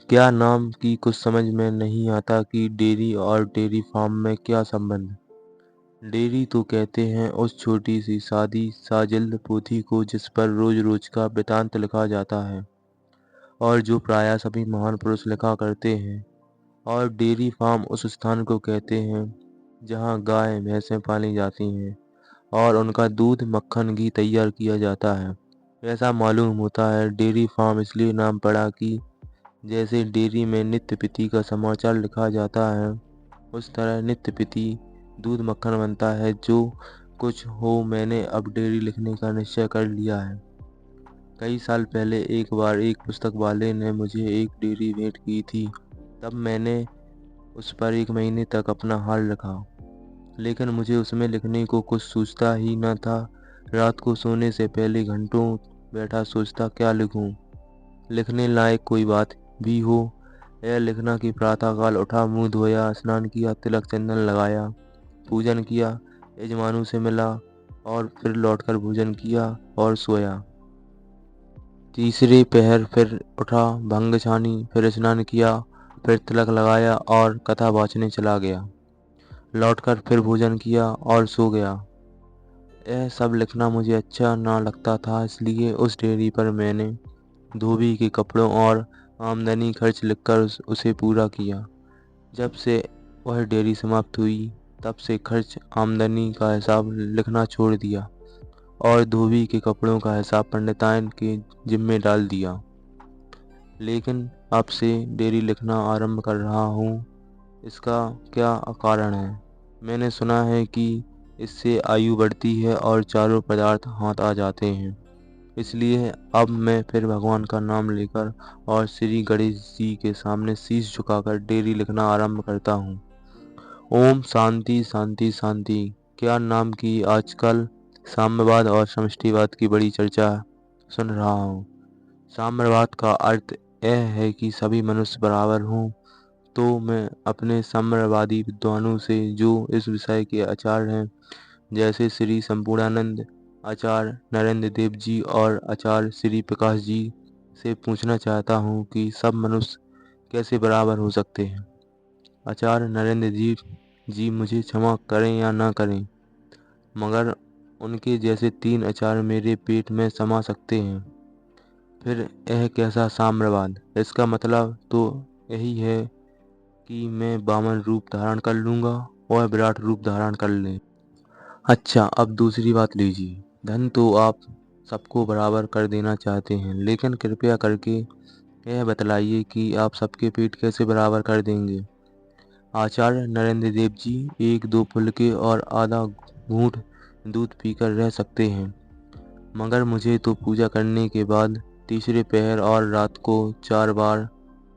क्या नाम की कुछ समझ में नहीं आता कि डेयरी और डेयरी फार्म में क्या संबंध। डेयरी तो कहते हैं उस छोटी सी सादी साजिल पोथी को जिस पर रोज रोज का वृतांत लिखा जाता है और जो प्रायः सभी महान पुरुष लिखा करते हैं। और डेयरी फार्म उस स्थान को कहते हैं जहाँ गाय भैंसें पाली जाती हैं और उनका दूध मक्खन घी तैयार किया जाता है। ऐसा मालूम होता है डेयरी फार्म इसलिए नाम पड़ा कि जैसे डेयरी में नित्य पिति का समाचार लिखा जाता है, उस तरह नित्य पिति दूध मक्खन बनता है। जो कुछ हो, मैंने अब डेयरी लिखने का निश्चय कर लिया है। कई साल पहले एक बार एक पुस्तक वाले ने मुझे एक डेयरी भेंट की थी। तब मैंने उस पर 1 महीने तक अपना हाल रखा, लेकिन मुझे उसमें लिखने को कुछ सूझता ही न था। रात को सोने से पहले घंटों बैठा सोचता क्या लिखूं। लिखने लायक कोई बात भी हो। यह लिखना कि प्रातःकाल उठा, मुंह धोया, स्नान किया, तिलक चंदन लगाया, पूजन किया, यजमानों से मिला और फिर लौटकर भोजन किया और सोया। तीसरे पहर फिर उठा, भंग छानी, फिर स्नान किया, फिर तिलक लगाया और कथा वाचने चला गया। लौटकर फिर भोजन किया और सो गया। यह सब लिखना मुझे अच्छा ना लगता था, इसलिए उस डेयरी पर मैंने धोबी के कपड़ों और आमदनी खर्च लिखकर उसे पूरा किया। जब से वह डेयरी समाप्त हुई, तब से खर्च आमदनी का हिसाब लिखना छोड़ दिया और धोबी के कपड़ों का हिसाब पंडिताइन के जिम्मे डाल दिया। लेकिन अब से डेयरी लिखना आरंभ कर रहा हूँ। इसका क्या कारण है? मैंने सुना है कि इससे आयु बढ़ती है और चारों पदार्थ हाथ आ जाते हैं। इसलिए अब मैं फिर भगवान का नाम लेकर और श्री गणेश जी के सामने शीश झुकाकर डेयरी लिखना आरंभ करता हूँ। ओम शांति शांति शांति। क्या नाम की आजकल साम्यवाद और समष्टिवाद की बड़ी चर्चा सुन रहा हूँ। साम्यवाद का अर्थ यह है कि सभी मनुष्य बराबर हों। तो मैं अपने साम्यवादी विद्वानों से, जो इस विषय के आचार्य हैं, जैसे श्री संपूर्णानंद आचार्य नरेंद्र देव जी और आचार्य श्री प्रकाश जी, से पूछना चाहता हूँ कि सब मनुष्य कैसे बराबर हो सकते हैं। आचार्य नरेंद्र देव जी मुझे क्षमा करें या ना करें, मगर उनके जैसे 3 आचार्य मेरे पेट में समा सकते हैं। फिर यह कैसा साम्यवाद? इसका मतलब तो यही है कि मैं वामन रूप धारण कर लूँगा और विराट रूप धारण कर लें। अच्छा, अब दूसरी बात लीजिए। धन तो आप सबको बराबर कर देना चाहते हैं, लेकिन कृपया करके यह बतलाइए कि आप सबके पेट कैसे बराबर कर देंगे। आचार्य नरेंद्र देव जी 1-2 फुलके और आधा घूंट दूध पीकर रह सकते हैं, मगर मुझे तो पूजा करने के बाद तीसरे पहर और रात को 4 बार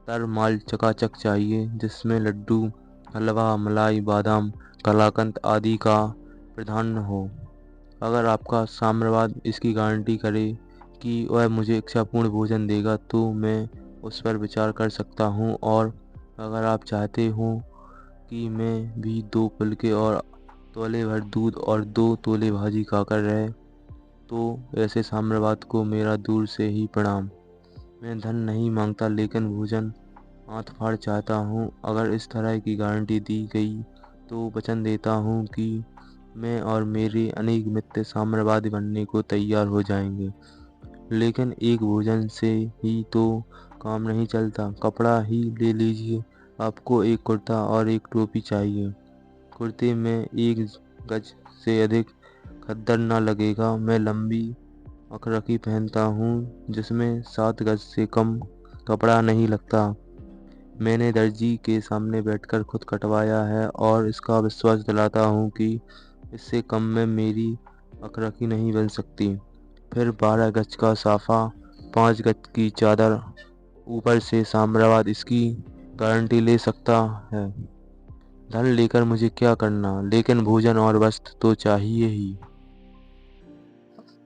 तर माल चकाचक चाहिए, जिसमें लड्डू, हलवा, मलाई, बादाम, कलाकंद आदि का प्रधान हो। अगर आपका साम्यवाद इसकी गारंटी करे कि वह मुझे इच्छापूर्ण भोजन देगा, तो मैं उस पर विचार कर सकता हूँ। और अगर आप चाहते हो कि मैं भी 2 फुलके और तोले भर दूध और 2 तोले भाजी खाकर रहे, तो ऐसे साम्यवाद को मेरा दूर से ही प्रणाम। मैं धन नहीं मांगता, लेकिन भोजन हाथ फाड़ चाहता हूँ। अगर इस तरह की गारंटी दी गई, तो वचन देता हूँ कि मैं और मेरे अनेक मित्र साम्यवादी बनने को तैयार हो जाएंगे। लेकिन एक भोजन से ही तो काम नहीं चलता। कपड़ा ही ले लीजिए, आपको एक कुर्ता और एक टोपी चाहिए। कुर्ते में 1 गज से अधिक खद्दर न लगेगा। मैं लंबी अखरखी पहनता हूँ, जिसमें 7 गज से कम कपड़ा नहीं लगता। मैंने दर्जी के सामने बैठकर खुद कटवाया है और इसका विश्वास दिलाता हूँ कि इससे कम में मेरी अखरखी नहीं बन सकती। फिर 12 गज का साफा, 5 गज की चादर, ऊपर से साम्यवाद इसकी गारंटी ले सकता है। धन लेकर मुझे क्या करना, लेकिन भोजन और वस्त्र तो चाहिए ही।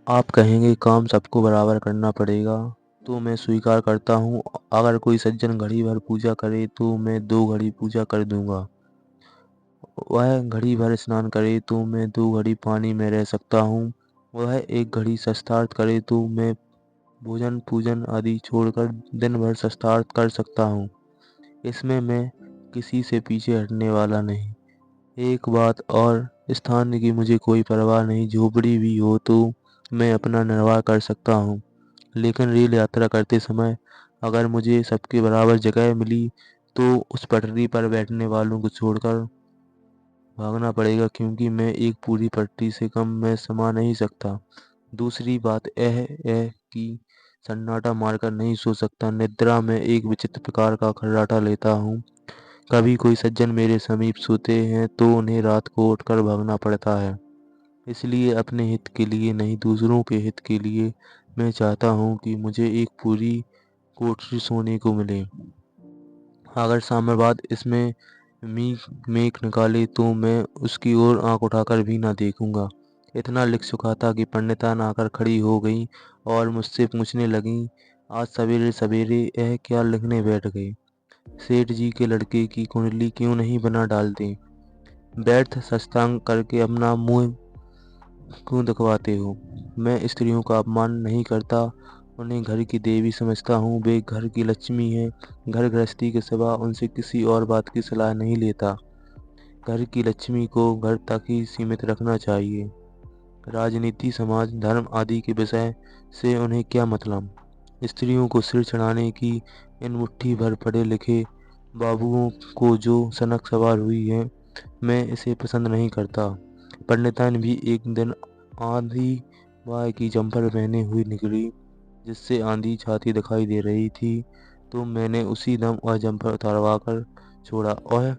आप कहेंगे काम सबको बराबर करना पड़ेगा, तो मैं स्वीकार करता हूँ। अगर कोई सज्जन घड़ी भर पूजा करे, तो मैं 2 घड़ी पूजा कर दूंगा। वह घड़ी भर स्नान करे, तो मैं 2 घड़ी पानी में रह सकता हूँ। वह 1 घड़ी शस्त्रार्थ करे, तो मैं भोजन पूजन आदि छोड़कर दिन भर शस्त्रार्थ कर सकता हूँ। इसमें मैं किसी से पीछे हटने वाला नहीं। एक बात और, स्थान की मुझे कोई परवाह नहीं, झोपड़ी भी हो तो मैं अपना निर्वाह कर सकता हूँ। लेकिन रेल यात्रा करते समय अगर मुझे सबके बराबर जगह मिली तो उस पटरी पर बैठने वालों को छोड़कर भागना पड़ेगा, क्योंकि मैं एक पूरी पटरी से कम में समा नहीं सकता। दूसरी बात यह है कि सन्नाटा मारकर नहीं सो सकता। निद्रा में एक विचित्र प्रकार का खर्राटा लेता हूँ। कभी कोई सज्जन मेरे समीप सोते हैं तो उन्हें रात को उठकर भागना पड़ता है। इसलिए अपने हित के लिए नहीं, दूसरों के हित के लिए मैं चाहता हूँ कि मुझे एक पूरी कोठरी सोने को मिले। अगर साम्यवाद इसमें मेख निकाले तो मैं उसकी ओर आंख उठाकर भी ना देखूंगा। इतना लिख चुका था कि पंडितान आकर खड़ी हो गई और मुझसे पूछने लगी, आज सवेरे सवेरे यह क्या लिखने बैठ गई? सेठ जी के लड़के की कुंडली क्यों नहीं बना डालते? व्यर्थ साष्टांग करके अपना मुंह क्यों दिखवाते हो? मैं स्त्रियों का अपमान नहीं करता, उन्हें घर की देवी समझता हूँ। वे घर की लक्ष्मी हैं। घर गृहस्थी के सिवा उनसे किसी और बात की सलाह नहीं लेता। घर की लक्ष्मी को घर तक ही सीमित रखना चाहिए। राजनीति, समाज, धर्म आदि के विषय से उन्हें क्या मतलब? स्त्रियों को सिर चढ़ाने की इन मुट्ठी भर पढ़े लिखे बाबुओं को जो सनक सवार हुई है, मैं इसे पसंद नहीं करता। पंडितान भी एक दिन आधी बाय की जम्पर पहने हुई निकली, जिससे आंधी छाती दिखाई दे रही थी, तो मैंने उसी दम वह जम्पर उतारवा कर छोड़ा और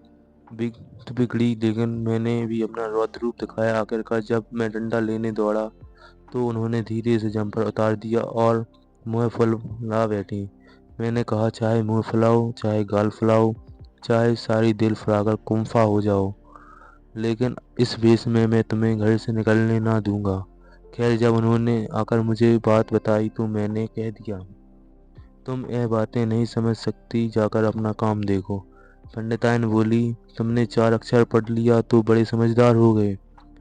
बिगड़ी। लेकिन मैंने भी अपना रौद्र रूप दिखाया। आखिरकार जब मैं डंडा लेने दौड़ा तो उन्होंने धीरे से जम्पर उतार दिया और मुँह फुला बैठी। मैंने कहा, चाहे मुँह फुलाओ, चाहे गाल फुलाओ, चाहे सारी दिल फुलाकर कुंफा हो जाओ, लेकिन इस भेष में मैं तुम्हें घर से निकलने ना दूंगा। खैर, जब उन्होंने आकर मुझे बात बताई तो मैंने कह दिया, तुम यह बातें नहीं समझ सकती, जाकर अपना काम देखो। पंडिताइन बोली, तुमने 4 अक्षर पढ़ लिया तो बड़े समझदार हो गए।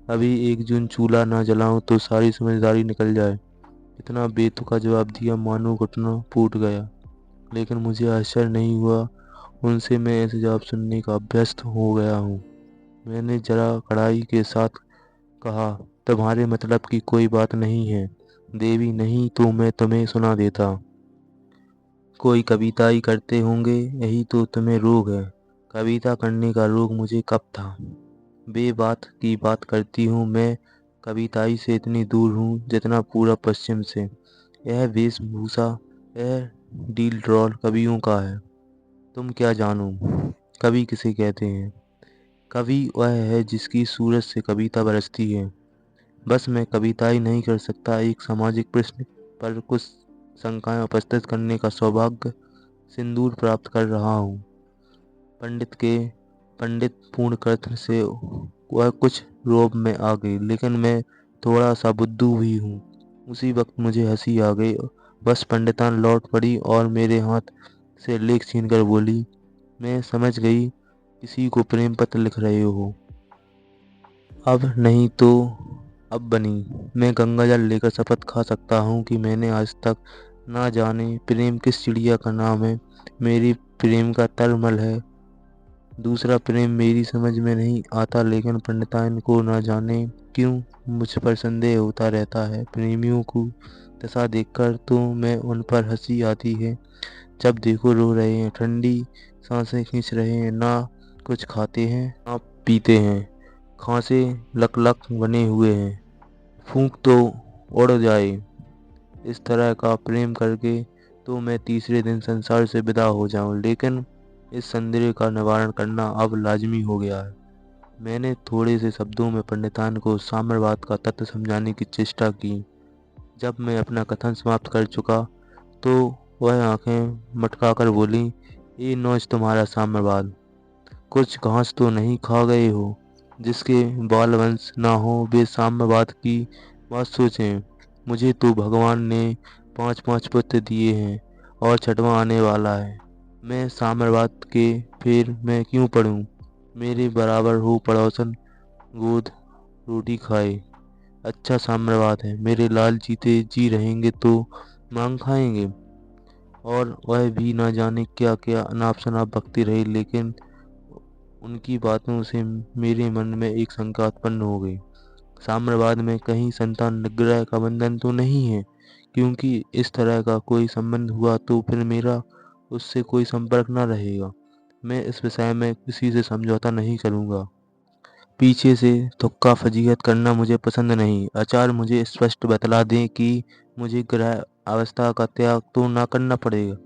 अभी एक जून चूल्हा ना जलाऊं तो सारी समझदारी निकल जाए। इतना बेतुका जवाब दिया मानो घुटना फूट गया। लेकिन मुझे आश्चर्य नहीं हुआ। उनसे मैं ऐसे जवाब सुनने का अभ्यस्त हो गया हूँ। मैंने जरा कड़ाई के साथ कहा, तुम्हारे मतलब की कोई बात नहीं है देवी, नहीं तो मैं तुम्हें सुना देता। कोई कविताई करते होंगे, यही तो तुम्हें रोग है। कविता करने का रोग मुझे कब था? बेबात की बात करती हूँ। मैं कविताई से इतनी दूर हूँ जितना पूरा पश्चिम से। यह वेशभूषा, यह डील ड्रॉल कवियों का है। तुम क्या जानो कवि किसे कहते हैं? कवि वह है जिसकी सूरत से कविता बरसती है। बस मैं कविताई नहीं कर सकता, एक सामाजिक प्रश्न पर कुछ शंकाएं उपस्थित करने का सौभाग्य सिंदूर प्राप्त कर रहा हूँ। पंडित पूर्णकृत से वह कुछ रोब में आ गई, लेकिन मैं थोड़ा सा बुद्धू भी हूँ। उसी वक्त मुझे हंसी आ गई। बस पंडितान लौट पड़ी और मेरे हाथ से लेख छीनकर बोली, मैं समझ गई, किसी को प्रेम पत्र लिख रहे हो। अब नहीं तो अब बनी। मैं गंगाजल लेकर शपथ खा सकता हूँ कि मैंने आज तक ना जाने प्रेम किस चिड़िया का नाम है। मेरी प्रेम का तरमल है। दूसरा प्रेम मेरी समझ में नहीं आता, लेकिन पंडिताइन को न जाने क्यों मुझ पर संदेह होता रहता है। प्रेमियों को दशा देखकर तो मैं उन पर हंसी आती है। जब देखो रो रहे हैं, ठंडी सांसें खींच रहे हैं, ना कुछ खाते हैं ना पीते हैं, खांसे लक लक बने हुए हैं, फूंक तो उड़ जाए। इस तरह का प्रेम करके तो मैं तीसरे दिन संसार से विदा हो जाऊं, लेकिन इस संदेह का निवारण करना अब लाजिमी हो गया है। मैंने थोड़े से शब्दों में पंडितान को साम्यवाद का तत्व समझाने की चेष्टा की। जब मैं अपना कथन समाप्त कर चुका तो वह आंखें मटकाकर बोली, ये नौच तुम्हारा साम्यवाद। कुछ घास तो नहीं खा गए हो? जिसके बाल वंश ना हो वे साम्यवाद की बात सोचें। मुझे तो भगवान ने 5-5 पुत्र दिए हैं और छठवां आने वाला है। मैं साम्यवाद के फेर में क्यों पड़ूं? मेरे बराबर हो पड़ोसन गोद रोटी खाए। अच्छा साम्यवाद है। मेरे लाल जीते जी रहेंगे तो मांग खाएंगे। और वह भी ना जाने क्या क्या अनाप शनाप बकती रही, लेकिन उनकी बातों से मेरे मन में एक शंका उत्पन्न हो गई। साम्राज्यवाद में कहीं संतान निग्रह का बंधन तो नहीं है? क्योंकि इस तरह का कोई संबंध हुआ तो फिर मेरा उससे कोई संपर्क न रहेगा। मैं इस विषय में किसी से समझौता नहीं करूंगा। पीछे से तुक्का फजीहत करना मुझे पसंद नहीं। आचार्य मुझे स्पष्ट बतला दें कि मुझे ग्रह अवस्था का त्याग तो ना करना पड़ेगा।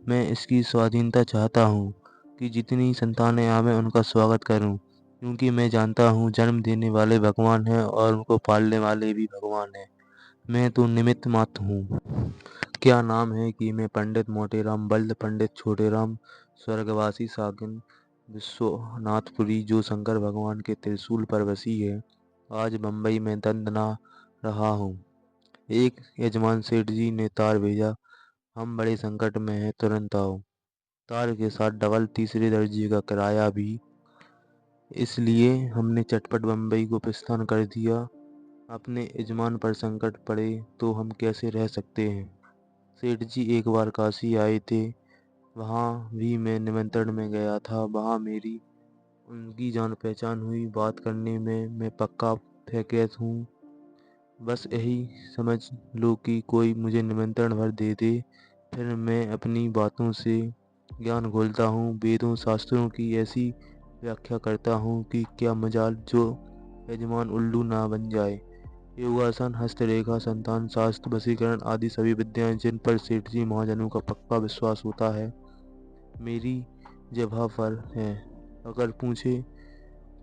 मैं इसकी स्वाधीनता चाहता हूँ कि जितनी संतानें आवे उनका स्वागत करूँ, क्योंकि मैं जानता हूँ जन्म देने वाले भगवान हैं और उनको पालने वाले भी भगवान हैं। मैं तो निमित्त मात्र हूँ। क्या नाम है कि मैं पंडित मोटेराम बल्द पंडित छोटेराम स्वर्गवासी सागिन विश्वनाथपुरी, जो शंकर भगवान के त्रिशूल पर बसी है, आज बम्बई में दंदना रहा हूँ। एक यजमान सेठ जी ने तार भेजा, हम बड़े संकट में हैं, तुरंत आओ। तार के साथ डबल तीसरे दर्जे का किराया भी। इसलिए हमने चटपट बम्बई को प्रस्थान कर दिया। अपने यजमान पर संकट पड़े तो हम कैसे रह सकते हैं। सेठ जी एक बार काशी आए थे, वहाँ भी मैं निमंत्रण में गया था। वहाँ मेरी उनकी जान पहचान हुई। बात करने में मैं पक्का फेंकेत हूँ। बस यही समझ लो कि कोई मुझे निमंत्रण भर दे दे, फिर मैं अपनी बातों से ज्ञान घोलता हूँ, वेदों शास्त्रों की ऐसी व्याख्या करता हूँ कि क्या मजाल जो यजमान उल्लू ना बन जाए। योगासन, हस्तरेखा, संतान शास्त्र, वशीकरण आदि सभी विद्याएं जिन पर सेठ जी महाजनों का पक्का विश्वास होता है, मेरी जगह पर है। अगर पूछे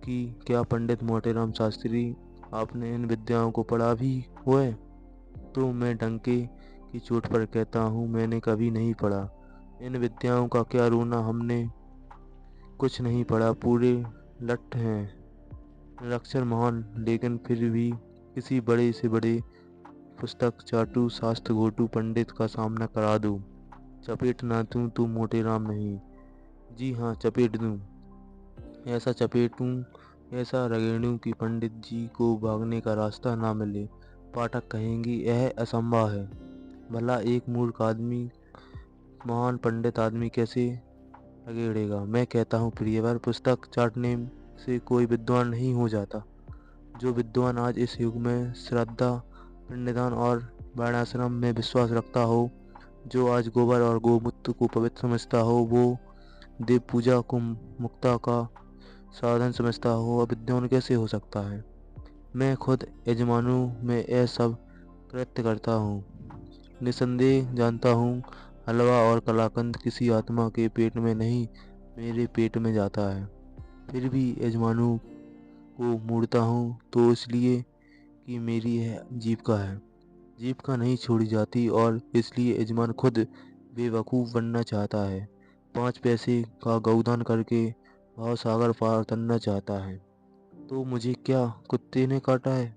कि क्या पंडित मोटेराम शास्त्री आपने इन विद्याओं को पढ़ा भी हुआ, तो मैं डंके की चोट पर कहता हूँ, मैंने कभी नहीं पढ़ा। इन विद्याओं का क्या रोना, हमने कुछ नहीं पढ़ा, पूरे लठ हैं। निरक्षर महान, लेकिन फिर भी किसी बड़े से बड़े पुस्तक चाटू शास्त्र घोटू पंडित का सामना करा दूं। चपेट ना दूं तो मोटेराम नहीं। जी हाँ, चपेट दूं। ऐसा चपेटूं, ऐसा रगेड़ूं कि पंडित जी को भागने का रास्ता ना मिले। पाठक कहेंगी यह असंभव है। भला एक मूर्ख आदमी महान पंडित आदमी कैसे रगेड़ेगा। मैं कहता हूँ प्रियवर, पुस्तक चाटने से कोई विद्वान नहीं हो जाता। जो विद्वान आज इस युग में श्रद्धा, पिंडदान और वर्णाश्रम में विश्वास रखता हो, जो आज गोबर और गोमूत्र को पवित्र समझता हो, वो देव पूजा को मुक्ता का साधन समझता हो, अब विद्वान कैसे हो सकता है। मैं खुद यजमानों में यह सब कृत्य करता हूँ। निसंदेह जानता हूँ हलवा और कलाकंद किसी आत्मा के पेट में नहीं, मेरे पेट में जाता है। फिर भी यजमानों को मूड़ता हूँ तो इसलिए कि मेरी यह जीविका है। जीविका नहीं छोड़ी जाती और इसलिए यजमान खुद बेवकूफ़ बनना चाहता है। 5 पैसे का गौदान करके भाव सागर पार उतरना चाहता है। तो मुझे क्या कुत्ते ने काटा है?